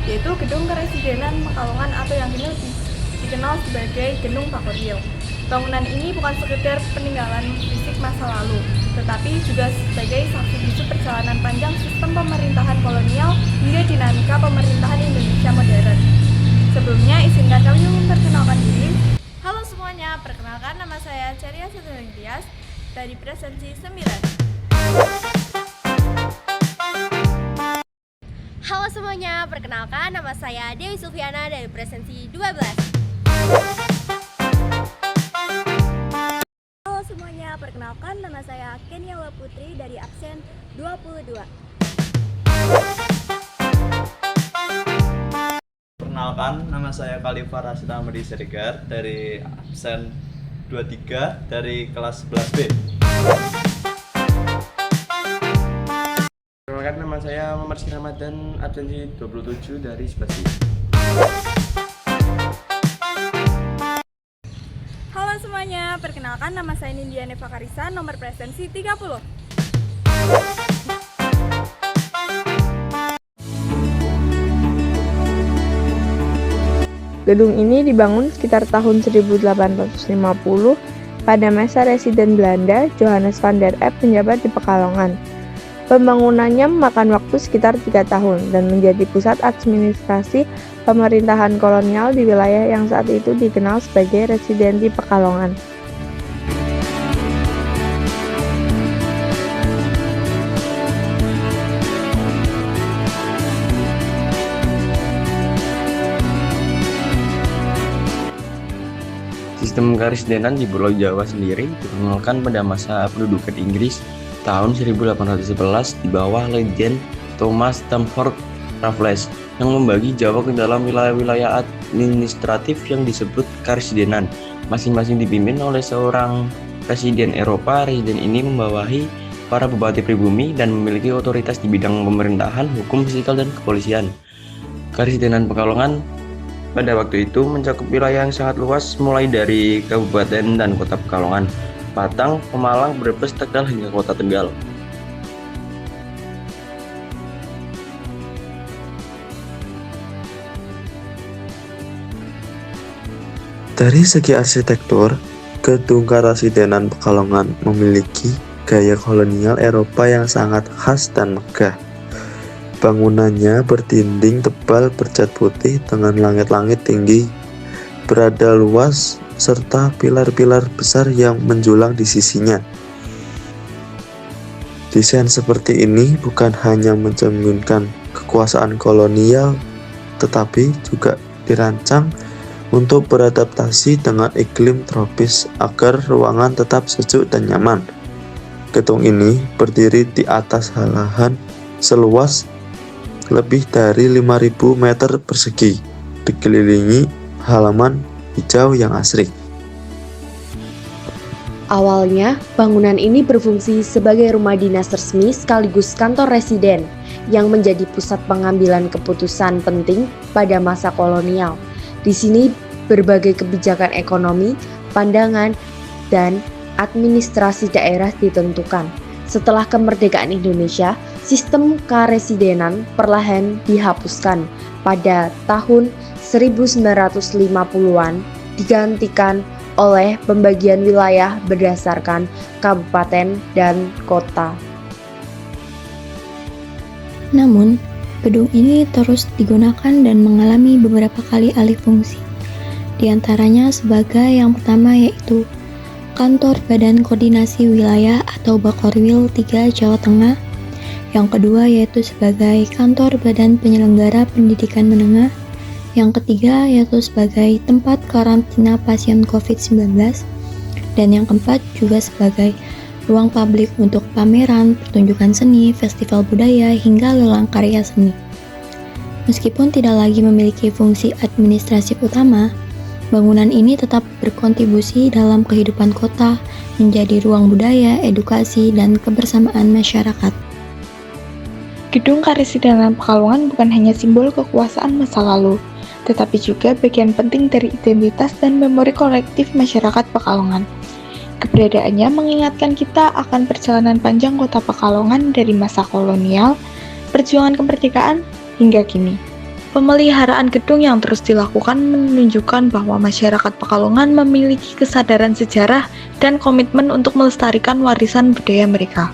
yaitu Gedung Karesidenan Pekalongan atau yang dikenal sebagai Gedung Pakuril. Bangunan ini bukan sekedar peninggalan fisik masa lalu, tetapi juga sebagai saksi bisu perjalanan panjang sistem pemerintahan kolonial hingga dinamika pemerintahan Indonesia modern. Sebelumnya, izinkan kami memperkenalkan diri. Halo semuanya, perkenalkan nama saya Ceria Setulingtias dari Presensi 9. Halo semuanya, perkenalkan nama saya Dewi Sulfiana dari Presensi 12. Halo semuanya, perkenalkan nama saya Kenia Putri dari absen 22. Perkenalkan, nama saya Khalifah Rasid Ahmadi Siregar dari absen 23 dari kelas 11B. Perkenalkan, nama saya Muhammad Rizky Ramadan, absensi 27 dari 11B. Halo semuanya, perkenalkan nama saya Nindya Neva Karisa, nomor presensi 30. Gedung ini dibangun sekitar tahun 1850 pada masa Residen Belanda Johannes van der Epp menjabat di Pekalongan. Pembangunannya memakan waktu sekitar 3 tahun dan menjadi pusat administrasi pemerintahan kolonial di wilayah yang saat itu dikenal sebagai Residensi Pekalongan. Sistem karesidenan di Pulau Jawa sendiri diperkenalkan pada masa pendudukan Inggris tahun 1811 di bawah Legend Thomas Stamford Raffles yang membagi Jawa ke dalam wilayah-wilayah administratif yang disebut karesidenan, masing-masing dipimpin oleh seorang presiden Eropa. Residen ini membawahi para bupati pribumi dan memiliki otoritas di bidang pemerintahan, hukum fisikal, dan kepolisian. Karesidenan Pekalongan pada waktu itu mencakup wilayah yang sangat luas, mulai dari Kabupaten dan Kota Pekalongan, Batang, Pemalang, Brebes, Tegal, hingga Kota Tegal. Dari segi arsitektur, Gedung Karesidenan Pekalongan memiliki gaya kolonial Eropa yang sangat khas dan megah. Bangunannya berdinding tebal bercat putih dengan langit-langit tinggi, berada luas, serta pilar-pilar besar yang menjulang di sisinya. Desain seperti ini bukan hanya mencerminkan kekuasaan kolonial, tetapi juga dirancang untuk beradaptasi dengan iklim tropis agar ruangan tetap sejuk dan nyaman. Gedung ini berdiri di atas lahan seluas lebih dari 5.000 meter persegi, dikelilingi halaman hijau yang asri. Awalnya, bangunan ini berfungsi sebagai rumah dinas resmi sekaligus kantor residen yang menjadi pusat pengambilan keputusan penting pada masa kolonial. Di sini, berbagai kebijakan ekonomi, pandangan, dan administrasi daerah ditentukan. Setelah kemerdekaan Indonesia, sistem karesidenan perlahan dihapuskan. Pada tahun 1950-an digantikan oleh pembagian wilayah berdasarkan kabupaten dan kota. Namun, gedung ini terus digunakan dan mengalami beberapa kali alih fungsi. Di antaranya sebagai yang pertama yaitu Kantor Badan Koordinasi Wilayah atau Bakorwil 3 Jawa Tengah. Yang kedua yaitu sebagai Kantor Badan Penyelenggara Pendidikan Menengah. Yang ketiga yaitu sebagai tempat karantina pasien COVID-19. Dan yang keempat juga sebagai ruang publik untuk pameran, pertunjukan seni, festival budaya, hingga lelang karya seni. Meskipun tidak lagi memiliki fungsi administrasi utama, bangunan ini tetap berkontribusi dalam kehidupan kota, menjadi ruang budaya, edukasi, dan kebersamaan masyarakat. Gedung Karesidenan Pekalongan bukan hanya simbol kekuasaan masa lalu, tetapi juga bagian penting dari identitas dan memori kolektif masyarakat Pekalongan. Keberadaannya mengingatkan kita akan perjalanan panjang kota Pekalongan dari masa kolonial, perjuangan kemerdekaan, hingga kini. Pemeliharaan gedung yang terus dilakukan menunjukkan bahwa masyarakat Pekalongan memiliki kesadaran sejarah dan komitmen untuk melestarikan warisan budaya mereka.